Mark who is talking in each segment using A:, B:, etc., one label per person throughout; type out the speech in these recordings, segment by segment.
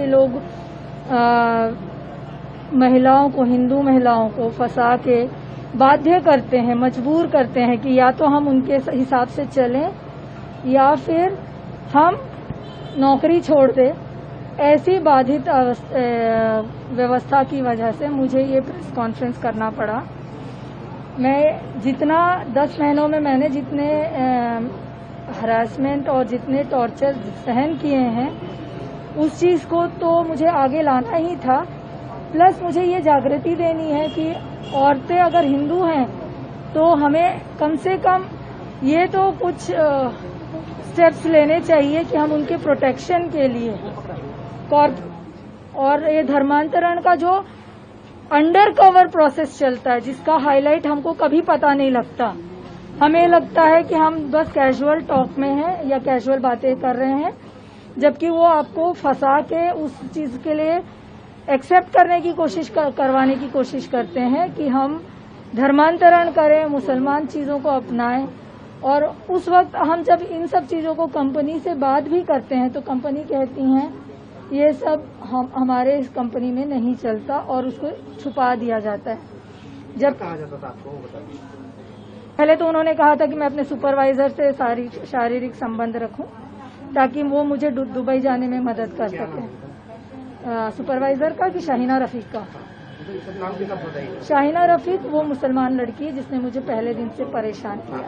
A: ये लोग महिलाओं को, हिंदू महिलाओं को फंसा के बाध्य करते हैं, मजबूर करते हैं कि या तो हम उनके हिसाब से चलें या फिर हम नौकरी छोड़ दें। ऐसी बाधित व्यवस्था की वजह से मुझे ये प्रेस कॉन्फ्रेंस करना पड़ा। मैं जितना 10 महीनों में मैंने जितने हरासमेंट और जितने टॉर्चर सहन किए हैं, उस चीज़ को तो मुझे आगे लाना ही था। प्लस मुझे ये जागृति देनी है कि औरतें अगर हिंदू हैं तो हमें कम से कम ये तो कुछ स्टेप्स लेने चाहिए कि हम उनके प्रोटेक्शन के लिए। और ये धर्मांतरण का जो अंडर कवर प्रोसेस चलता है, जिसका हाईलाइट हमको कभी पता नहीं लगता। हमें लगता है कि हम बस कैजुअल टॉक में हैं या कैजुअल बातें कर रहे हैं, जबकि वो आपको फंसा के उस चीज के लिए एक्सेप्ट करने की कोशिश करवाने की कोशिश करते हैं कि हम धर्मांतरण करें, मुसलमान चीजों को अपनाएं। और उस वक्त हम जब इन सब चीजों को कंपनी से बात भी करते हैं तो कंपनी कहती हैं ये सब हमारे इस कंपनी में नहीं चलता और उसको छुपा दिया जाता है। जब
B: कहा जाता था आपको,
A: पहले तो उन्होंने कहा था कि मैं अपने सुपरवाइजर से शारीरिक संबंध रखूं ताकि वो मुझे दुबई जाने में मदद कर सके। सुपरवाइजर का कि शाहिना रफीक का?
B: नाम के साथ बताइए।
A: शाहिना रफीक वो मुसलमान लड़की है जिसने मुझे पहले दिन से परेशान किया।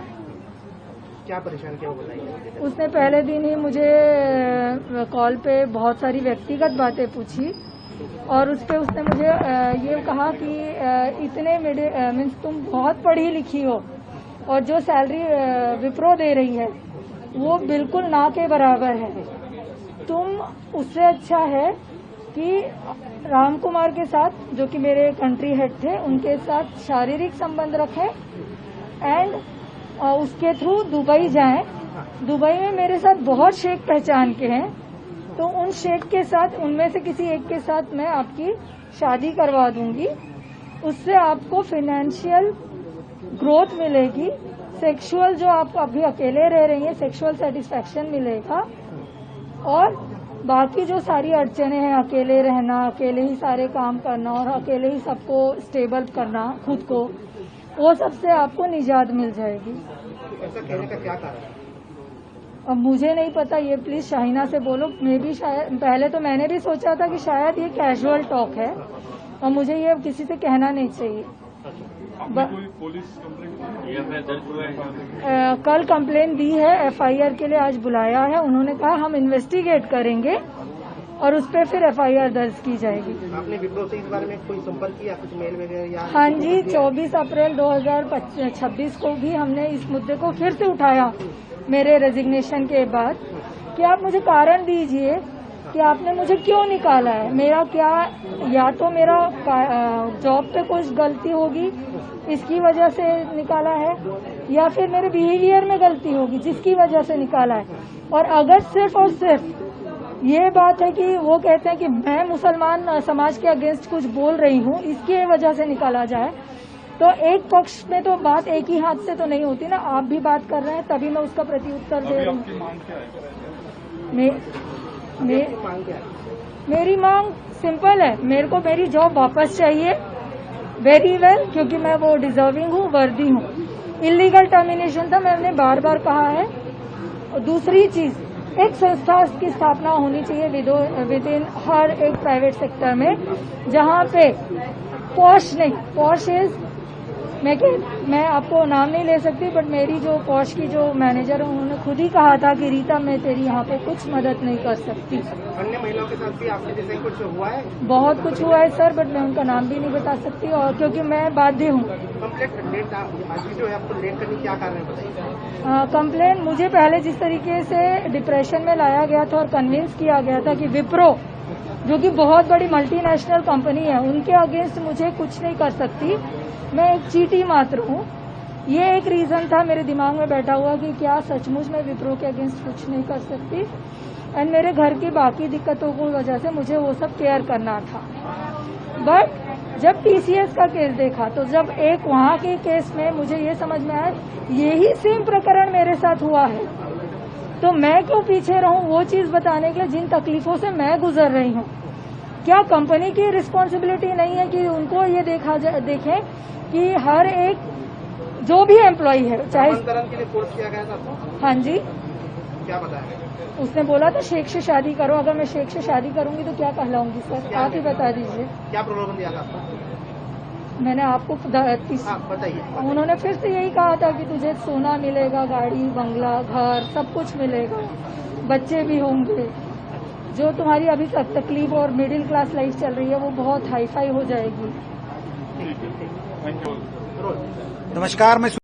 B: क्या परेशान किया वो बताइए।
A: उसने पहले दिन ही मुझे कॉल पे बहुत सारी व्यक्तिगत बातें पूछी और उस पे उसने मुझे ये कहा कि इतने मीन्स तुम बहुत पढ़ी लिखी हो और जो सैलरी विप्रो दे रही है वो बिल्कुल ना के बराबर है। तुम उससे अच्छा है कि राम कुमार के साथ, जो कि मेरे कंट्री हेड थे, उनके साथ शारीरिक संबंध रखें एंड उसके थ्रू दुबई जाएं। दुबई में मेरे साथ बहुत शेख पहचान के हैं, तो उन शेख के साथ, उनमें से किसी एक के साथ मैं आपकी शादी करवा दूंगी। उससे आपको फाइनेंशियल ग्रोथ मिलेगी, सेक्सुअल जो आप अभी अकेले रह रही हैं सेक्सुअल सेटिस्फैक्शन मिलेगा, और बाकी जो सारी अड़चने हैं, अकेले रहना, अकेले ही सारे काम करना और अकेले ही सबको स्टेबल करना खुद को, वो सबसे आपको निजात मिल जाएगी।
B: ऐसा कहने का क्या कारण है?
A: अब मुझे नहीं पता, ये प्लीज शाहिना से बोलो। मैं भी शायद पहले तो मैंने भी सोचा था कि शायद ये कैजुअल टॉक है और मुझे ये किसी से कहना नहीं चाहिए।
C: कोई पुलिस कंप्लेंट दर्ज हुआ है?
A: कल कंप्लेंट दी है, FIR के लिए आज बुलाया है। उन्होंने कहा हम इन्वेस्टिगेट करेंगे और उस पर फिर FIR दर्ज की जाएगी।
B: आपने विप्रो से इस बारे में कोई संपर्क किया, कुछ मेल वगैरह या?
A: हाँ जी, 24 अप्रैल 2026 को भी हमने इस मुद्दे को फिर से उठाया मेरे रेजिग्नेशन के बाद कि आप मुझे कारण दीजिए कि आपने मुझे क्यों निकाला है। मेरा क्या, या तो मेरा जॉब पे कुछ गलती होगी इसकी वजह से निकाला है, या फिर मेरे बिहेवियर में गलती होगी जिसकी वजह से निकाला है। और अगर सिर्फ और सिर्फ ये बात है कि वो कहते हैं कि मैं मुसलमान समाज के अगेंस्ट कुछ बोल रही हूँ, इसकी वजह से निकाला जाए, तो एक पक्ष में तो बात एक ही हाथ से तो नहीं होती ना। आप भी बात कर रहे हैं तभी मैं उसका प्रत्युत्तर दे रही हूँ। मेरी मांग सिंपल है, मेरे को मेरी जॉब वापस चाहिए, वेरी वेल, क्योंकि मैं वो डिजर्विंग हूँ, वर्दी हूँ। इलीगल टर्मिनेशन था, मैंने बार बार कहा है। और दूसरी चीज, एक संस्था की स्थापना होनी चाहिए विद इन हर एक प्राइवेट सेक्टर में, जहाँ पे पॉश नहीं, पॉश इज, मैं आपको नाम नहीं ले सकती, बट मेरी जो पॉश की जो मैनेजर है उन्होंने खुद ही कहा था कि रीता मैं तेरी यहाँ पे कुछ मदद नहीं कर सकती।
B: अन्य महिलाओं के साथ भी आपके जैसे कुछ हुआ है?
A: बहुत कुछ हुआ है सर, बट मैं उनका नाम भी नहीं बता सकती, और क्योंकि मैं बाध्य हूँ।
B: कंप्लेंट आज जो है आपको लेट करने क्या कारण है बताइए?
A: कंप्लेंट मुझे पहले जिस तरीके से डिप्रेशन में लाया गया था और कन्विंस किया गया था कि विप्रो, जो कि बहुत बड़ी मल्टीनेशनल कंपनी है, उनके अगेंस्ट मुझे कुछ नहीं कर सकती, मैं एक चीटी मात्र हूँ, ये एक रीजन था मेरे दिमाग में बैठा हुआ कि क्या सचमुच मैं विप्रो के अगेंस्ट कुछ नहीं कर सकती। एंड मेरे घर की बाकी दिक्कतों की वजह से मुझे वो सब केयर करना था। बट जब TCS का केस देखा, तो जब एक वहाँ के केस में मुझे ये समझ में आया यही सेम प्रकरण मेरे साथ हुआ है, तो मैं क्यों पीछे रहूं वो चीज बताने के जिन तकलीफों से मैं गुजर रही हूँ। क्या कंपनी की रिस्पॉन्सिबिलिटी नहीं है कि उनको ये देखें कि हर एक जो भी एम्प्लॉय है, चाहे
B: नामांतरण के लिए फोर्स किया गया था आपको?
A: हाँ जी,
B: क्या बताया?
A: उसने बोला था शेख से शादी करो। अगर मैं शेख से शादी करूंगी तो क्या कहलाऊंगी सर? आप ही बता दीजिए।
B: क्या प्रलोभन दिया था आपको?
A: मैंने आपको
B: बताइए।
A: उन्होंने फिर से यही कहा था कि तुझे सोना मिलेगा, गाड़ी बंगला घर सब कुछ मिलेगा, बच्चे भी होंगे, जो तुम्हारी अभी तक तकलीफ और मिडिल क्लास लाइफ चल रही है वो बहुत हाईफाई हो जाएगी।
C: Thank you.
D: नमस्कार, मैं